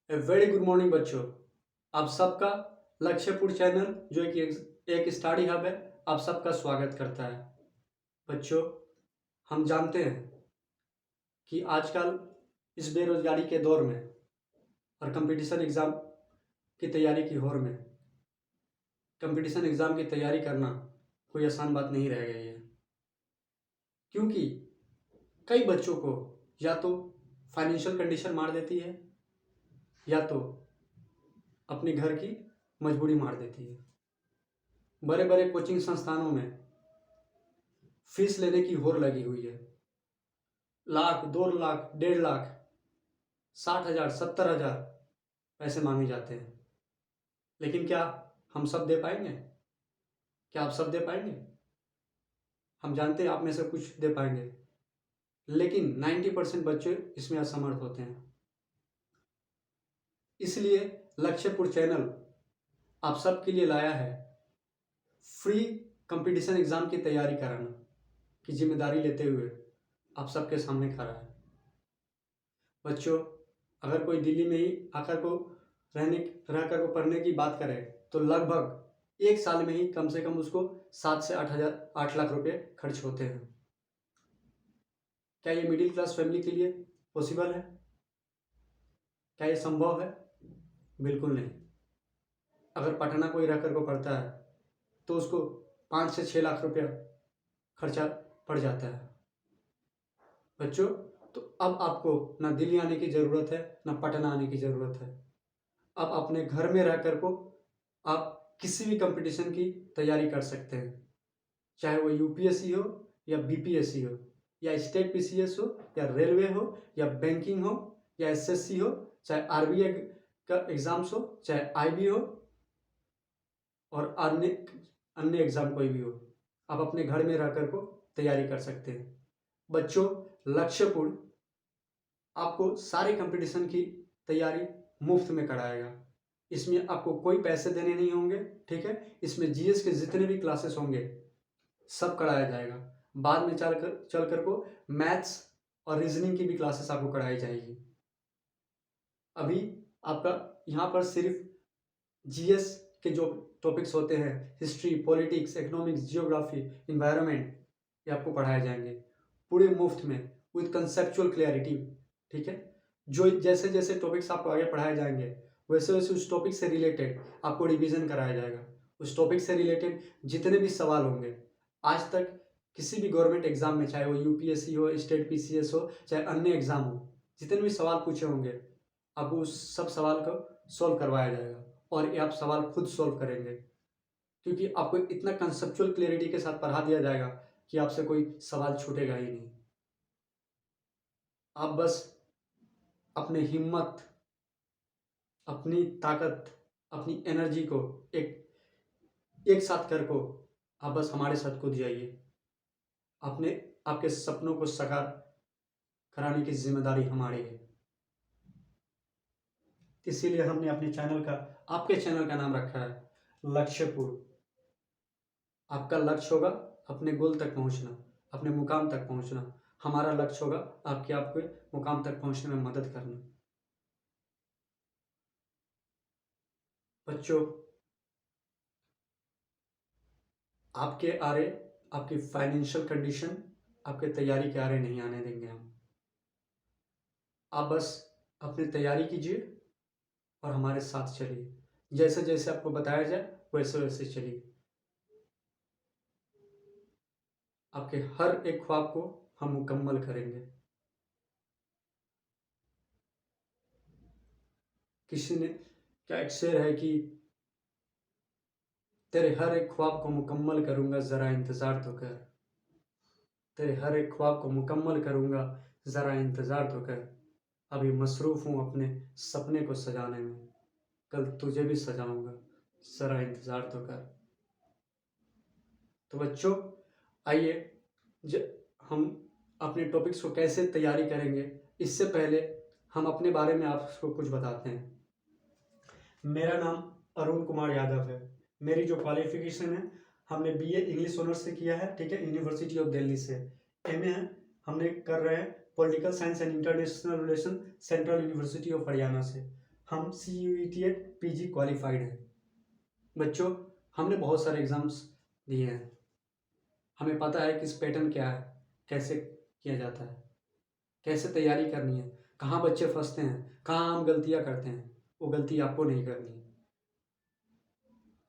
A very good morning बच्चों। आप सबका लक्ष्यपुर चैनल जो एक स्टडी हब है, आप सबका स्वागत करता है। बच्चों, हम जानते हैं कि आजकल इस बेरोजगारी के दौर में और कंपटीशन एग्ज़ाम की तैयारी की होड़ में कंपटीशन एग्ज़ाम की तैयारी करना कोई आसान बात नहीं रह गई है, क्योंकि कई बच्चों को या तो फाइनेंशियल कंडीशन मार देती है या तो अपने घर की मजबूरी मार देती है। बड़े बड़े कोचिंग संस्थानों में फीस लेने की होड़ लगी हुई है। लाख, 2 लाख, 1.5 लाख, 60,000, 70,000 पैसे मांगे जाते हैं। लेकिन क्या हम सब दे पाएंगे? क्या आप सब दे पाएंगे? हम जानते हैं आप में से कुछ दे पाएंगे, लेकिन 90% बच्चे इसमें असमर्थ होते हैं। इसलिए लक्ष्यपुर चैनल आप सबके लिए लाया है फ्री कंपटीशन एग्ज़ाम की तैयारी कराना की जिम्मेदारी लेते हुए आप सबके सामने खड़ा है। बच्चों, अगर कोई दिल्ली में ही आकर को रहकर को पढ़ने की बात करे तो लगभग 1 साल में ही कम से कम उसको 7 से 8 लाख रुपए खर्च होते हैं। क्या ये मिडिल क्लास फैमिली के लिए पॉसिबल है? क्या ये संभव है? बिल्कुल नहीं। अगर पटना कोई रहकर को पढ़ता है तो उसको 5 से 6 लाख रुपया खर्चा पड़ जाता है। बच्चों, तो अब आपको ना दिल्ली आने की ज़रूरत है, ना पटना आने की ज़रूरत है। अब अपने घर में रहकर को आप किसी भी कंपटीशन की तैयारी कर सकते हैं, चाहे वो यूपीएससी हो या बीपीएससी हो या स्टेट पीसीएस हो या रेलवे हो या बैंकिंग हो या एसएससी हो, चाहे आरबीआई का एग्ज़ाम्स हो, चाहे आईबी हो और अन्य एग्ज़ाम कोई भी हो, आप अपने घर में रहकर को तैयारी कर सकते हैं। बच्चों, लक्ष्यपुर आपको सारे कंपटीशन की तैयारी मुफ्त में कराएगा। इसमें आपको कोई पैसे देने नहीं होंगे, ठीक है। इसमें जीएस के जितने भी क्लासेस होंगे सब कराया जाएगा। बाद में चल कर को मैथ्स और रीजनिंग की भी क्लासेस आपको कराई जाएगी। अभी आपका यहाँ पर सिर्फ जीएस के जो टॉपिक्स होते हैं, history, politics, economics, geography, environment, ये आपको पढ़ाए जाएंगे पूरे मुफ्त में विद कंसेप्चुअल क्लियरिटी, ठीक है। जो जैसे जैसे टॉपिक्स आपको आगे पढ़ाए जाएंगे वैसे वैसे उस टॉपिक से रिलेटेड आपको रिवीजन कराया जाएगा। उस टॉपिक से रिलेटेड जितने भी सवाल होंगे आज तक किसी भी गवर्नमेंट एग्जाम में, चाहे वो यूपीएससी हो, स्टेट पीसीएस हो, चाहे अन्य एग्जाम हो, जितने भी सवाल पूछे होंगे आपको उस सब सवाल को सॉल्व करवाया जाएगा और ये आप सवाल खुद सॉल्व करेंगे, क्योंकि आपको इतना कंसेप्चुअल क्लियरिटी के साथ पढ़ा दिया जाएगा कि आपसे कोई सवाल छूटेगा ही नहीं। आप बस अपनी हिम्मत, अपनी ताकत, अपनी एनर्जी को एक साथ कर को आप बस हमारे साथ कूद जाइए। आपके सपनों को साकार कराने की जिम्मेदारी हमारी है। इसीलिए हमने आपके चैनल का नाम रखा है लक्ष्यपुर। आपका लक्ष्य होगा अपने गोल तक पहुंचना, अपने मुकाम तक पहुंचना। हमारा लक्ष्य होगा आपके मुकाम तक पहुंचने में मदद करना। बच्चों, आपके आरे आपकी फाइनेंशियल कंडीशन आपके तैयारी के आरे नहीं आने देंगे हम। आप बस अपनी तैयारी कीजिए और हमारे साथ चलिए। जैसे जैसे आपको बताया जाए वैसे वैसे चलिए। आपके हर एक ख्वाब को हम मुकम्मल करेंगे। किसी ने क्या एक शेर है कि तेरे हर एक ख्वाब को मुकम्मल करूंगा, जरा इंतजार तो कर। तेरे हर एक ख्वाब को मुकम्मल करूंगा, जरा इंतजार तो कर। अभी मसरूफ हूं अपने सपने को सजाने में, कल तुझे भी सजाऊंगा, जरा इंतजार तो कर। तो बच्चों, आइए हम अपने टॉपिक्स को कैसे तैयारी करेंगे इससे पहले हम अपने बारे में आपको कुछ बताते हैं। मेरा नाम अरुण कुमार यादव है। मेरी जो क्वालिफिकेशन है, हमने बीए इंग्लिश ऑनर्स से किया है, ठीक है, यूनिवर्सिटी ऑफ दिल्ली से। एमए हमने कर रहे हैं political science and international relation, central university of Haryana से। हम CUET PG क्वालिफाइड हैं। बच्चों, हमने बहुत सारे एग्ज़ाम्स दिए हैं, हमें पता है कि इस पैटर्न क्या है, कैसे किया जाता है, कैसे तैयारी करनी है, कहाँ बच्चे फंसते हैं, कहाँ हम गलतियाँ करते हैं, वो गलती आपको नहीं करनी है।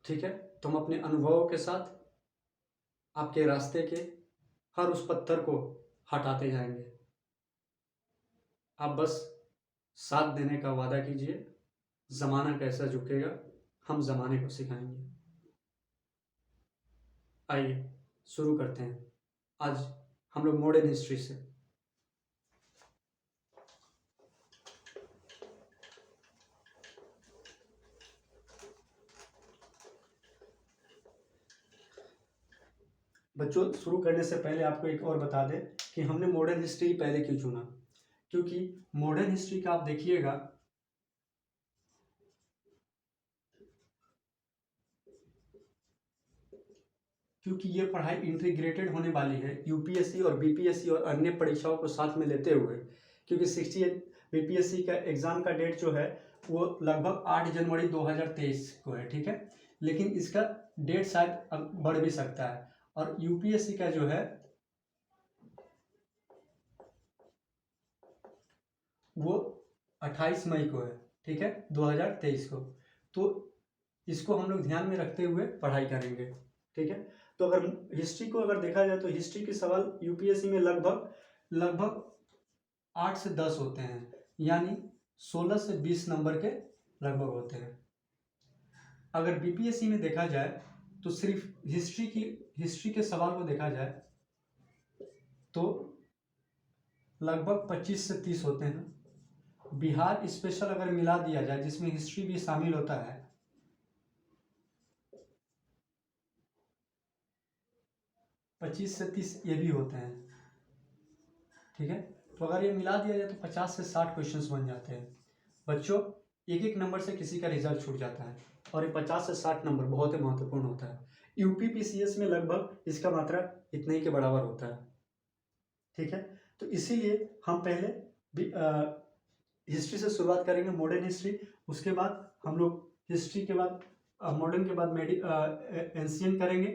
ठीक है, तो हम अपने अनुभवों के साथ आपके रास्ते के हर उस पत्थर को हटाते जाएंगे। आप बस साथ देने का वादा कीजिए। ज़माना कैसा झुकेगा, हम ज़माने को सिखाएंगे। आइए शुरू करते हैं आज हम लोग मॉडर्न हिस्ट्री से। बच्चों, शुरू करने से पहले आपको एक और बता दें कि हमने मॉडर्न हिस्ट्री पहले क्यों चुना, क्योंकि मॉडर्न हिस्ट्री का आप देखिएगा क्योंकि ये पढ़ाई इंटीग्रेटेड होने वाली है यूपीएससी और बीपीएससी और अन्य परीक्षाओं को साथ में लेते हुए, क्योंकि 68 बीपीएससी का एग्ज़ाम का डेट जो है वो लगभग 8 जनवरी 2023 को है। ठीक है, लेकिन इसका डेट शायद अब बढ़ भी सकता है, और यूपीएससी का जो है वो 28 मई को है। ठीक है, 2023 को। तो इसको हम लोग ध्यान में रखते हुए पढ़ाई करेंगे। ठीक है, तो अगर हिस्ट्री को अगर देखा जाए तो हिस्ट्री के सवाल यूपीएससी में लगभग 8 से 10 होते हैं, यानी 16 से 20 नंबर के लगभग होते हैं। अगर बीपीएससी में देखा जाए तो सिर्फ हिस्ट्री के सवाल को देखा जाए तो लगभग 25 से 30 होते हैं। बिहार स्पेशल अगर मिला दिया जाए जिसमें हिस्ट्री भी शामिल होता है, 25 से 30 ये भी होते हैं। ठीक है, तो अगर ये मिला दिया जाए तो 50 से 60 क्वेश्चंस बन जाते हैं। बच्चों, एक एक नंबर से किसी का रिजल्ट छूट जाता है, और ये 50 से 60 नंबर बहुत ही महत्वपूर्ण होता है। यूपी पीसीएस में लगभग इसका मात्रा इतने ही के बराबर होता है। ठीक है, तो इसीलिए हम पहले हिस्ट्री से शुरुआत करेंगे, मॉडर्न हिस्ट्री। उसके बाद हम लोग हिस्ट्री के बाद मॉडर्न के बाद एंशिएंट करेंगे,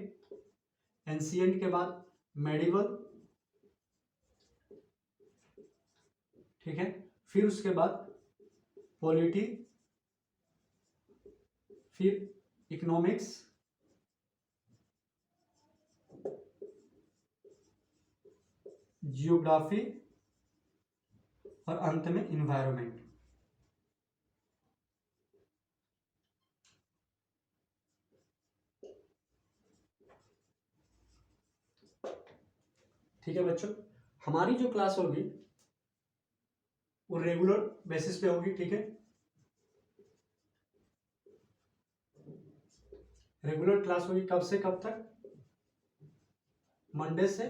एंशिएंट के बाद मेडिवल। ठीक है, फिर उसके बाद पॉलिटी, फिर इकोनॉमिक्स, जियोग्राफी, और अंत में इन्वायरमेंट। ठीक है बच्चों, हमारी जो क्लास होगी वो रेगुलर बेसिस पे होगी। ठीक है, रेगुलर क्लास होगी कब से कब तक? मंडे से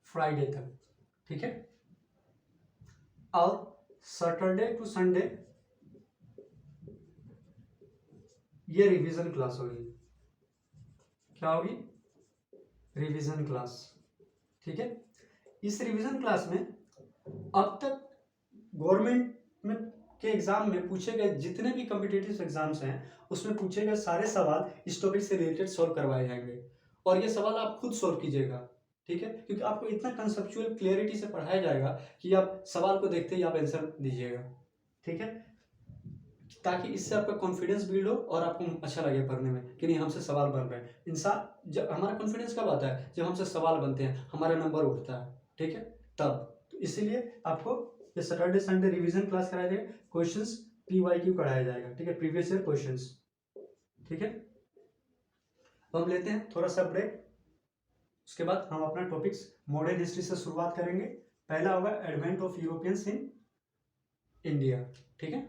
फ्राइडे तक। ठीक है, और सैटरडे टू संडे ये रिवीजन क्लास होगी। क्या होगी? Revision class. ठीक है, इस रिवीजन क्लास में अब तक गवर्नमेंट में के एग्जाम में पूछे गए जितने भी कॉम्पिटिटिव एग्जाम्स हैं उसमें पूछे गए सारे सवाल इस टॉपिक से रिलेटेड सॉल्व करवाए जाएंगे, और ये सवाल आप खुद सॉल्व कीजिएगा। ठीक है, क्योंकि आपको इतना कंसेप्चुअल क्लियरिटी से पढ़ाया जाएगा कि आप सवाल को देखते ही आप आंसर दीजिएगा। ठीक है, ताकि इससे आपका कॉन्फिडेंस बिल्ड हो और आपको अच्छा लगे पढ़ने में कि नहीं हमसे सवाल बन रहे हैं। इंसान जब हमारा कॉन्फिडेंस कब आता है? जब हमसे सवाल बनते हैं, हमारा नंबर उठता है। ठीक है, तब तो इसीलिए आपको ये सैटरडे संडे रिवीजन क्लास कराया जाएगा, क्वेश्चंस PYQ कराया जाएगा। ठीक है, प्रीवियस ईयर क्वेश्चंस। ठीक है, तो हम लेते हैं थोड़ा सा ब्रेक, उसके बाद हम अपना टॉपिक्स मॉडर्न हिस्ट्री से शुरुआत करेंगे। पहला होगा advent of Europeans in India. ठीक है,